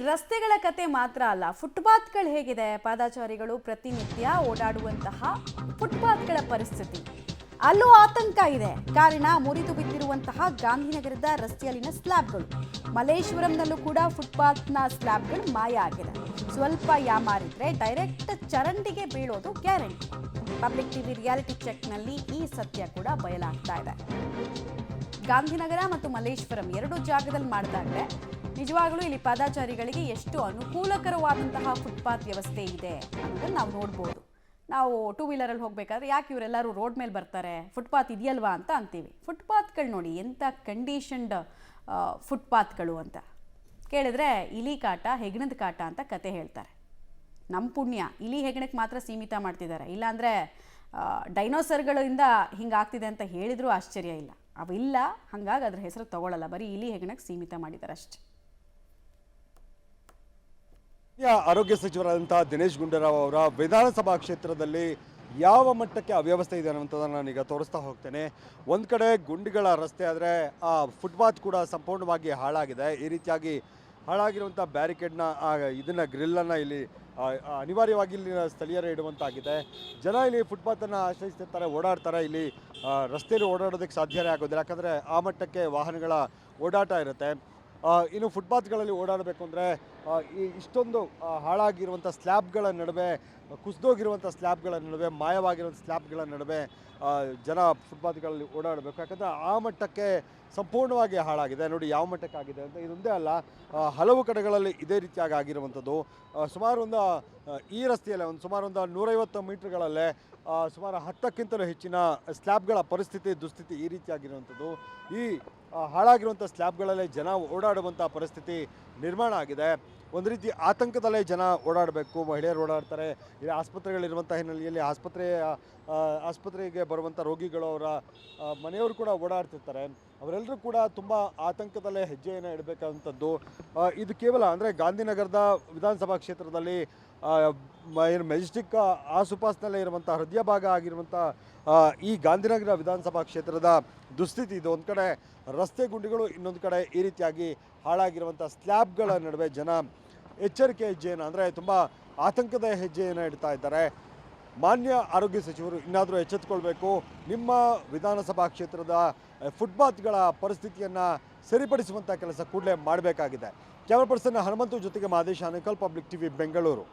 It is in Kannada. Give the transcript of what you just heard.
ರಸ್ತೆಗಳ ಕತೆ ಮಾತ್ರ ಅಲ್ಲ, ಫುಟ್ಪಾತ್ಗಳು ಹೇಗಿದೆ, ಪಾದಾಚಾರಿಗಳು ಪ್ರತಿನಿತ್ಯ ಓಡಾಡುವಂತಹ ಫುಟ್ಪಾತ್ಗಳ ಪರಿಸ್ಥಿತಿ ಅಲ್ಲೂ ಆತಂಕ ಇದೆ. ಕಾರಣ ಮುರಿದು ಬಿದ್ದಿರುವಂತಹ ಗಾಂಧಿನಗರದ ರಸ್ತೆಯಲ್ಲಿನ ಸ್ಲ್ಯಾಬ್ಗಳು. ಮಲ್ಲೇಶ್ವರಂನಲ್ಲೂ ಕೂಡ ಫುಟ್ಪಾತ್ನ ಸ್ಲ್ಯಾಬ್ಗಳು ಮಾಯ ಆಗಿದೆ. ಸ್ವಲ್ಪ ಯಾಮಾರಿದ್ರೆ ಡೈರೆಕ್ಟ್ ಚರಂಡಿಗೆ ಬೀಳೋದು ಗ್ಯಾರಂಟಿ. ಪಬ್ಲಿಕ್ ಟಿವಿ ರಿಯಾಲಿಟಿ ಚೆಕ್ನಲ್ಲಿ ಈ ಸತ್ಯ ಕೂಡ ಬಯಲಾಗ್ತಾ ಇದೆ. ಗಾಂಧಿನಗರ ಮತ್ತು ಮಲ್ಲೇಶ್ವರಂ ಎರಡು ಜಾಗದಲ್ಲಿ ಮಾಡಿದಾಗಲೇ ನಿಜವಾಗ್ಲೂ ಇಲ್ಲಿ ಪಾದಾಚಾರಿಗಳಿಗೆ ಎಷ್ಟು ಅನುಕೂಲಕರವಾದಂತಹ ಫುಟ್ಪಾತ್ ವ್ಯವಸ್ಥೆ ಇದೆ ಅನ್ನೋದನ್ನು ನಾವು ನೋಡ್ಬೋದು. ನಾವು ಟೂ ವೀಲರಲ್ಲಿ ಹೋಗಬೇಕಾದ್ರೆ ಯಾಕೆ ಇವರೆಲ್ಲರೂ ರೋಡ್ ಮೇಲೆ ಬರ್ತಾರೆ, ಫುಟ್ಪಾತ್ ಇದೆಯಲ್ವಾ ಅಂತ ಅಂತೀವಿ. ಫುಟ್ಪಾತ್ಗಳು ನೋಡಿ ಎಂಥ ಕಂಡೀಷನ್ಡ್ ಫುಟ್ಪಾತ್ಗಳು ಅಂತ ಕೇಳಿದ್ರೆ ಇಲಿ ಕಾಟ, ಹೆಗ್ಣದ ಕಾಟ ಅಂತ ಕತೆ ಹೇಳ್ತಾರೆ. ನಮ್ಮ ಪುಣ್ಯ ಇಲಿ ಹೆಗ್ಣಕ್ಕೆ ಮಾತ್ರ ಸೀಮಿತ ಮಾಡ್ತಿದ್ದಾರೆ, ಇಲ್ಲಾಂದರೆ ಡೈನೋಸರ್ಗಳಿಂದ ಹಿಂಗಾಗ್ತಿದೆ ಅಂತ ಹೇಳಿದರೂ ಆಶ್ಚರ್ಯ ಇಲ್ಲ. ಅವಿಲ್ಲ, ಹಾಗಾಗಿ ಅದ್ರ ಹೆಸರು ತಗೊಳ್ಳಲ್ಲ, ಬರೀ ಇಲಿ ಹೆಗ್ಣಕ್ಕೆ ಸೀಮಿತ ಮಾಡಿದ್ದಾರೆ ಅಷ್ಟೆ. ಆರೋಗ್ಯ ಸಚಿವರಾದಂತಹ ದಿನೇಶ್ ಗುಂಡೂರಾವ್ ಅವರ ವಿಧಾನಸಭಾ ಕ್ಷೇತ್ರದಲ್ಲಿ ಯಾವ ಮಟ್ಟಕ್ಕೆ ಅವ್ಯವಸ್ಥೆ ಇದೆ ಅನ್ನುವಂಥದ್ದನ್ನು ನಾನೀಗ ತೋರಿಸ್ತಾ ಹೋಗ್ತೇನೆ. ಒಂದು ಕಡೆ ಗುಂಡಿಗಳ ರಸ್ತೆ ಆದರೆ ಆ ಫುಟ್ಪಾತ್ ಕೂಡ ಸಂಪೂರ್ಣವಾಗಿ ಹಾಳಾಗಿದೆ. ಈ ರೀತಿಯಾಗಿ ಹಾಳಾಗಿರುವಂಥ ಬ್ಯಾರಿಕೇಡ್ನ ಇದನ್ನು ಗ್ರಿಲ್ಲನ್ನು ಇಲ್ಲಿ ಅನಿವಾರ್ಯವಾಗಿ ಇಲ್ಲಿನ ಸ್ಥಳೀಯರೇ ಇಡುವಂತಾಗಿದೆ. ಜನ ಇಲ್ಲಿ ಫುಟ್ಪಾತನ್ನು ಆಶ್ರಯಿಸ್ತಿರ್ತಾರೆ, ಓಡಾಡ್ತಾರೆ. ಇಲ್ಲಿ ರಸ್ತೆಯಲ್ಲಿ ಓಡಾಡೋದಕ್ಕೆ ಸಾಧ್ಯವೇ ಆಗೋದಿಲ್ಲ, ಯಾಕಂದರೆ ಆ ಮಟ್ಟಕ್ಕೆ ವಾಹನಗಳ ಓಡಾಟ ಇರುತ್ತೆ. ಇನ್ನು ಫುಟ್ಪಾತ್ಗಳಲ್ಲಿ ಓಡಾಡಬೇಕು ಅಂದರೆ ಇಷ್ಟೊಂದು ಹಾಳಾಗಿರುವಂಥ ಸ್ಲ್ಯಾಬ್ಗಳ ನಡುವೆ, ಕುಸಿದೋಗಿರುವಂಥ ಸ್ಲ್ಯಾಬ್ಗಳ ನಡುವೆ, ಮಾಯವಾಗಿರುವಂಥ ಸ್ಲ್ಯಾಬ್ಗಳ ನಡುವೆ ಜನ ಫುಟ್ಪಾತ್ಗಳಲ್ಲಿ ಓಡಾಡಬೇಕು. ಯಾಕಂದರೆ ಆ ಮಟ್ಟಕ್ಕೆ ಸಂಪೂರ್ಣವಾಗಿ ಹಾಳಾಗಿದೆ. ನೋಡಿ ಯಾವ ಮಟ್ಟಕ್ಕೆ ಆಗಿದೆ ಅಂತ. ಇದೊಂದೇ ಅಲ್ಲ, ಹಲವು ಕಡೆಗಳಲ್ಲಿ ಇದೇ ರೀತಿಯಾಗಿ ಆಗಿರುವಂಥದ್ದು. ಸುಮಾರು ಈ ರಸ್ತೆಯಲ್ಲೇ ಸುಮಾರು 150 ಮೀಟರ್ಗಳಲ್ಲೇ ಸುಮಾರು 10ಕ್ಕಿಂತಲೂ ಹೆಚ್ಚಿನ ಸ್ಲ್ಯಾಬ್ಗಳ ದುಸ್ಥಿತಿ ಈ ರೀತಿಯಾಗಿರುವಂಥದ್ದು. ಈ ಹಾಳಾಗಿರುವಂಥ ಸ್ಲ್ಯಾಬ್ಗಳಲ್ಲೇ ಜನ ಓಡಾಡುವಂಥ ಪರಿಸ್ಥಿತಿ ನಿರ್ಮಾಣ ಆಗಿದೆ. ಒಂದು ರೀತಿ ಆತಂಕದಲ್ಲೇ ಜನ ಓಡಾಡಬೇಕು, ಮಹಿಳೆಯರು ಓಡಾಡ್ತಾರೆ. ಇಲ್ಲಿ ಆಸ್ಪತ್ರೆಗಳಿರುವಂಥ ಹಿನ್ನೆಲೆಯಲ್ಲಿ ಆಸ್ಪತ್ರೆಗೆ ಬರುವಂಥ ರೋಗಿಗಳು, ಅವರ ಮನೆಯವರು ಕೂಡ ಓಡಾಡ್ತಿರ್ತಾರೆ. ಅವರೆಲ್ಲರೂ ಕೂಡ ತುಂಬ ಆತಂಕದಲ್ಲೇ ಹೆಜ್ಜೆಯನ್ನು ಇಡಬೇಕಾದಂಥದ್ದು. ಇದು ಕೇವಲ ಅಂದರೆ ಗಾಂಧಿನಗರದ ವಿಧಾನಸಭಾ ಕ್ಷೇತ್ರದಲ್ಲಿ ಮೆಜೆಸ್ಟಿಕ್ ಆಸುಪಾಸಿನಲ್ಲೇ ಇರುವಂಥ ಹೃದಯ ಭಾಗ ಆಗಿರುವಂಥ ಈ ಗಾಂಧಿನಗರ ವಿಧಾನಸಭಾ ಕ್ಷೇತ್ರದ ದುಸ್ಥಿತಿ ಇದು. ಒಂದು ಕಡೆ ರಸ್ತೆ ಗುಂಡಿಗಳು, ಇನ್ನೊಂದು ಕಡೆ ಈ ರೀತಿಯಾಗಿ ಹಾಳಾಗಿರುವಂಥ ಸ್ಲ್ಯಾಬ್ಗಳ ನಡುವೆ ಜನ ಎಚ್ಚರಿಕೆ ಹೆಜ್ಜೆಯನ್ನು, ಅಂದರೆ ತುಂಬ ಆತಂಕದ ಹೆಜ್ಜೆಯನ್ನು ಇಡ್ತಾ ಇದ್ದಾರೆ. ಮಾನ್ಯ ಆರೋಗ್ಯ ಸಚಿವರು ಇನ್ನಾದರೂ ಎಚ್ಚೆತ್ತುಕೊಳ್ಬೇಕು. ನಿಮ್ಮ ವಿಧಾನಸಭಾ ಕ್ಷೇತ್ರದ ಫುಟ್ಪಾತ್ಗಳ ಪರಿಸ್ಥಿತಿಯನ್ನು ಸರಿಪಡಿಸುವಂಥ ಕೆಲಸ ಕೂಡಲೇ ಮಾಡಬೇಕಾಗಿದೆ. ಕ್ಯಾಮರಾ ಪರ್ಸನ್ ಹನುಮಂತು ಜೊತೆಗೆ ಮಹದೇಶ್ ಆನೇಕಲ್, ಪಬ್ಲಿಕ್ ಟಿವಿ ಬೆಂಗಳೂರು.